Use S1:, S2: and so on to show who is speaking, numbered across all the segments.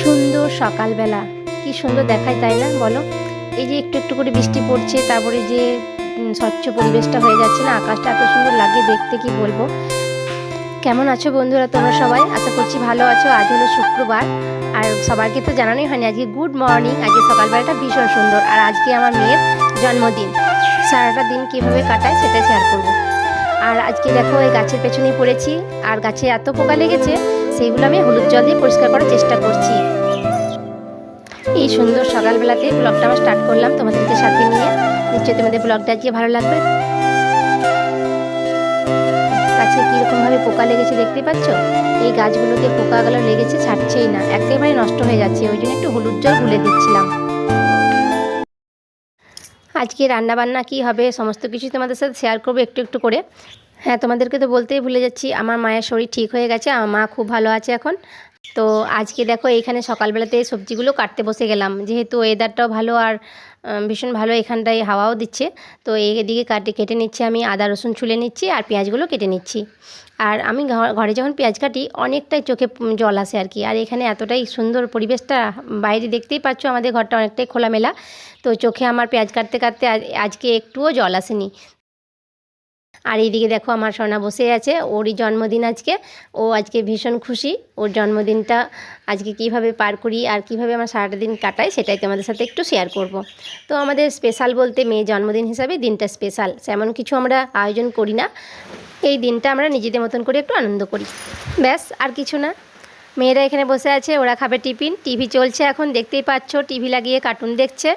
S1: সুন্দর সকালবেলা কি সুন্দর দেখায়, তাই না বলো? এই যে একটু একটু করে বৃষ্টি পড়ছে, তারপরে যে স্বচ্ছ পরিবেশটা হয়ে যাচ্ছে না, আকাশটা এত সুন্দর লাগে দেখতে, কি বলবো। কেমন আছো বন্ধুরা তোমরা সবাই? আশা করছি ভালো আছো। আজ হলো শুক্রবার, আর সবাইকে তো জানানোই হয়নি আজকে গুড মর্নিং। আজকে সকালবেলাটা ভীষণ সুন্দর, আর আজকে আমার মেয়ের জন্মদিন। সারাটা দিন কীভাবে কাটায় সেটা শেয়ার করব। আর আজকে দেখো এই গাছের পেছনেই পড়েছি, আর গাছে এত পোকা লেগেছে, সেইগুলো আমি হলুদ জল দিয়ে পরিষ্কার করার চেষ্টা করছি। এই সুন্দর সকালবেলাতে ব্লগটা আমার স্টার্ট করলাম তোমাদেরকে সাথে নিয়ে। নিশ্চয়ই তোমাদের ব্লগটা আজকে ভালো লাগবে। গাছে কীরকমভাবে পোকা লেগেছে দেখতে পাচ্ছ। এই গাছগুলোতে পোকাগুলো লেগেছে, ছাড়ছেই না, একেবারে নষ্ট হয়ে যাচ্ছে। ওই জন্য একটু হলুদ জল গুলে দিচ্ছিলাম। আজকে রান্নাবান্না কি হবে সমস্ত কিছু তোমাদের সাথে শেয়ার করবো একটু একটু করে। হ্যাঁ, তোমাদেরকে তো বলতেই ভুলে যাচ্ছি, আমার মায়ের শরীর ঠিক হয়ে গেছে, আমার মা খুব ভালো আছে এখন। তো আজকে দেখো এইখানে সকালবেলাতে সবজিগুলো কাটতে বসে গেলাম, যেহেতু ওয়েদারটাও ভালো আর ভীষণ ভালো, এখানটায় হাওয়াও দিচ্ছে। তো এইদিকে কেটে নিচ্ছি, আমি আদা রসুন ছুলে নিচ্ছি আর পেঁয়াজগুলো কেটে নিচ্ছি। আর আমি ঘরে যখন পেঁয়াজ কাটি অনেকটাই চোখে জল আসে আর কি। আর এখানে এতটাই সুন্দর পরিবেশটা, বাইরে দেখতেই পাচ্ছ আমাদের ঘরটা অনেকটাই খোলামেলা। তো চোখে আমার পেঁয়াজ কাটতে কাটতে আজকে একটুও জল আসেনি। আর এইদিকে দেখো আমার সোনা বসে আছে, ওরই জন্মদিন আজকে। ও আজকে ভীষণ খুশি। ওর জন্মদিনটা আজকে কিভাবে পার করি আর কিভাবে আমার সারাটা দিন কাটাই সেটাই তোমাদের সাথে একটু শেয়ার করব। তো আমাদের স্পেশাল বলতে মেয়ে জন্মদিন হিসাবে দিনটা স্পেশাল, সেমন কিছু আমরা আয়োজন করি না। এই দিনটা আমরা নিজেদের মতন করে একটু আনন্দ করি, ব্যাস, আর কিছু না। মেয়েরা এখানে বসে আছে, ওরা খাবে টিফিন। টিভি চলছে এখন, দেখতেই পাচ্ছ, টিভি লাগিয়ে কার্টুন দেখছে।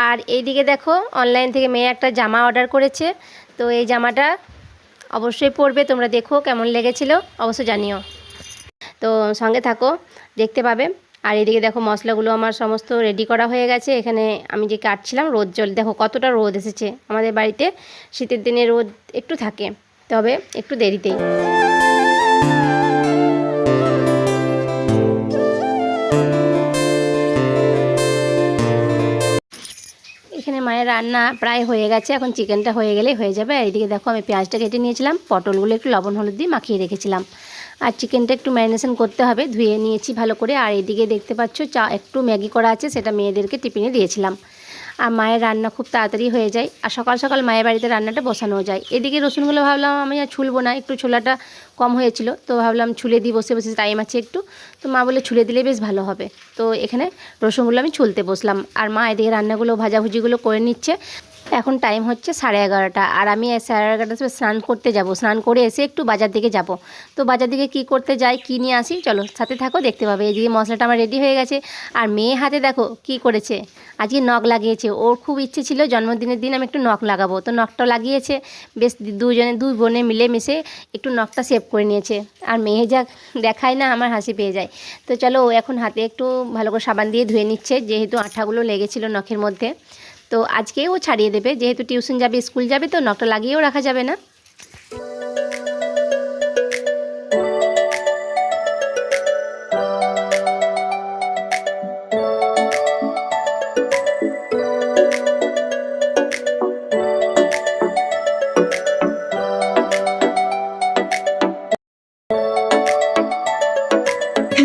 S1: আর এইদিকে দেখো অনলাইন থেকে মেয়ে একটা জামা অর্ডার করেছে। তো এই জামাটা অবশ্যই পরবে, তোমরা দেখো কেমন লেগেছিল অবশ্যই জানিও। তো সঙ্গে থাকো, দেখতে পাবে। আর এদিকে দেখো মশলাগুলো আমার সমস্ত রেডি করা হয়ে গেছে। এখানে আমি যে কাটছিলাম, রোদ জল দেখো কতটা রোদ এসেছে আমাদের বাড়িতে। শীতের দিনে রোদ একটু থাকে, তবে একটু দেরিতেই। এখানে মায়ের রান্না প্রায় হয়ে গেছে, এখন চিকেনটা হয়ে গেলেই হয়ে যাবে। আর এদিকে দেখো আমি পেঁয়াজটা কেটে নিয়েছিলাম, পটলগুলো একটু লবণ হলুদ দিয়ে মাখিয়ে রেখেছিলাম। আর চিকেনটা একটু ম্যারিনেশন করতে হবে, ধুয়ে নিয়েছি ভালো করে। আর এদিকে দেখতে পাচ্ছ একটু ম্যাগি করা আছে, সেটা মেয়েদেরকে টিফিনে দিয়েছিলাম। আর মায়ের রান্না খুব তাড়াতাড়ি হয়ে যায়, আর সকাল সকাল মায়ের বাড়িতে রান্নাটা বসানো যায়। এদিকে রসুনগুলো ভাবলাম আমি আর ছুলবো না, একটু ছোলাটা কম হয়েছিল, তো ভাবলাম ছুলে দিই, বসে বসে টাইম আছে একটু। তো মা বলে ছুলে দিলে বেশ ভালো হবে। তো এখানে রসুনগুলো আমি ছুলতে বসলাম, আর মা এদিকে রান্নাগুলো ভাজাভুজিগুলো করে নিচ্ছে। এখন টাইম হচ্ছে 11:30, আর আমি 11:30টার সময় স্নান করতে যাব। স্নান করে এসে একটু বাজার দিকে যাব। তো বাজার দিকে কি করতে যাই, কি নিয়ে আসি, চলো সাথে থাকো, দেখতে পাবে। এইদিকে মশলাটা আমার রেডি হয়ে গেছে। আর মেয়ে হাতে দেখো কি করেছে, আজকে নখ লাগিয়েছে। ওর খুব ইচ্ছে ছিল জন্মদিনের দিন আমি একটু নখ লাগাবো, তো নখটা লাগিয়েছে। বেশ দুই বোনে মিলে মিশে একটু নখটা সেভ করে নিয়েছে। আর মেয়ে যা দেখায় না, আমার হাসি পেয়ে যায়। তো চলো, ও এখন হাতে একটু ভালো করে সাবান দিয়ে ধুয়ে নিচ্ছে, যেহেতু আঠাগুলো লেগেছিল নখের মধ্যে। তো আজকে ও ছাড়িয়ে দেবে, যেহেতু টিউশন যাবে, স্কুল যাবে, তো নখটা লাগিয়েও রাখা যাবে না।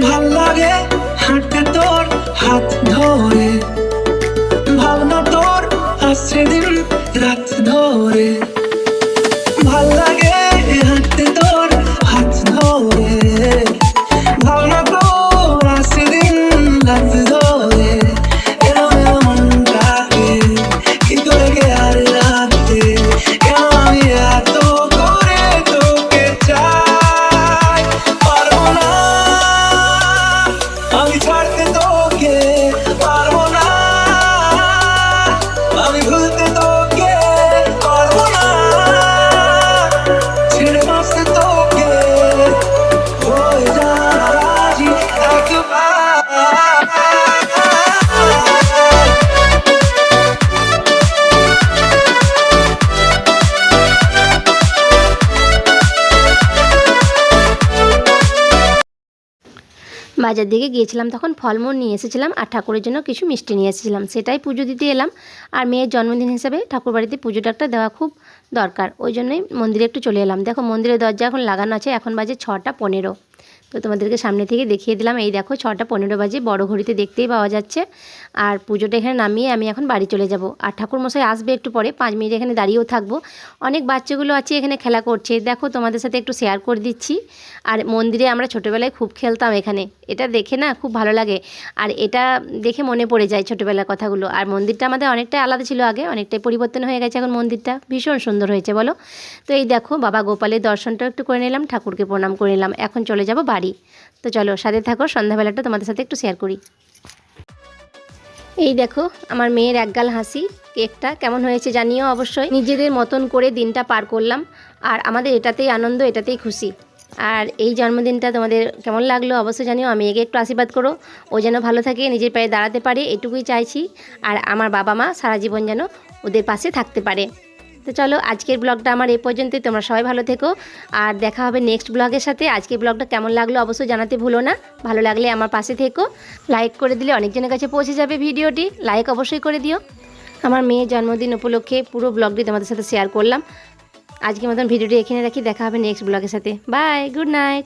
S2: ভাল লাগে হাঁটতে তোর হাত ধরে, ভাবনা তোর আসছে দিন রাত ধরে। ভাল লাগে হাঁটতে তোর হাত ধরে, ভাবনা তোর আসছে দিন রাত ধরে। এলো এলো মনটাকে কি করে গে আর রাতে, কেন আমি এত করে তোকে চাই। পারবো না আমি ছাড়তে তোকে, পারবো না আমি ভুলতে তোকে, পারবো না ছেড়ে বাঁচতে তোকে, হয়ে যা রাজি একবার।
S1: বাজার দিকে গিয়েছিলাম, তখন ফলমূল নিয়ে এসেছিলাম, আর ঠাকুরের জন্য কিছু মিষ্টি নিয়ে এসেছিলাম, সেটাই পুজো দিতে এলাম। আর মেয়ের জন্মদিন হিসাবে ঠাকুর বাড়িতে পুজোটা একটা দেওয়া খুব দরকার, ওই জন্যই মন্দিরে একটু চলে এলাম। দেখো মন্দিরের দরজা এখন লাগানো আছে, এখন বাজে 6টা 15। তো তোমাদেরকে সামনে থেকে দেখিয়ে দিলাম। এই দেখো 6:15 বাজে, বড় ঘড়িতে দেখতেই পাওয়া যাচ্ছে। আর পুজোটা এখানে নামিয়ে আমি এখন বাড়ি চলে যাব। আর ঠাকুরমশাই আসবে একটু পরে, 5 মিনিট এখানে দাঁড়িয়েও থাকবো। অনেক বাচ্চাগুলো আছে এখানে খেলা করছে, দেখো তোমাদের সাথে একটু শেয়ার করে দিচ্ছি। আর মন্দিরে আমরা ছোটোবেলায় খুব খেলতাম এখানে, এটা দেখে না খুব ভালো লাগে। আর এটা দেখে মনে পড়ে যায় ছোটোবেলার কথাগুলো। আর মন্দিরটা আমাদের অনেকটাই আলাদা ছিল আগে, অনেকটাই পরিবর্তন হয়ে গেছে এখন মন্দিরটা, ভীষণ সুন্দর হয়েছে বলো। তো এই দেখো বাবা গোপালের দর্শনটাও একটু করে নিলাম, ঠাকুরকে প্রণাম করে নিলাম, এখন চলে যাব বাড়ি। তো চলো সাথে থাকো, সন্ধ্যাবেলাটা তোমাদের সাথে একটু শেয়ার করি। এই দেখো আমার মেয়ের একগাল হাসি, কেকটা কেমন হয়েছে জানিও অবশ্যই। নিজেদের মতন করে দিনটা পার করলাম, আর আমাদের এটাতেই আনন্দ, এটাতেই খুশি। আর এই জন্মদিনটা তোমাদের কেমন লাগলো অবশ্যই জানিও। আমি একে একটু আশীর্বাদ করো, ও যেন ভালো থাকে, নিজের পায়ে দাঁড়াতে পারে, এটুকুই চাইছি। আর আমার বাবা মা সারা জীবন যেন ওদের পাশে থাকতে পারে। তো চলো আজকের ব্লগটা আমার এই পর্যন্তই, তোমরা সবাই ভালো থেকো, আর দেখা হবে নেক্সট ব্লগের সাথে। আজকের ব্লগটা কেমন লাগলো অবশ্যই জানাতে ভুলো না, ভালো লাগলে আমার পাশে থেকো, লাইক করে দিলে অনেকজনের কাছে পৌঁছে যাবে ভিডিওটি, লাইক অবশ্যই করে দিও। আমার মেয়ের জন্মদিন উপলক্ষে পুরো ব্লগটি তোমাদের সাথে শেয়ার করলাম। আজকের মতন ভিডিওটি এখানে রাখি, দেখা হবে নেক্সট ব্লগের সাথে। Bye, good night.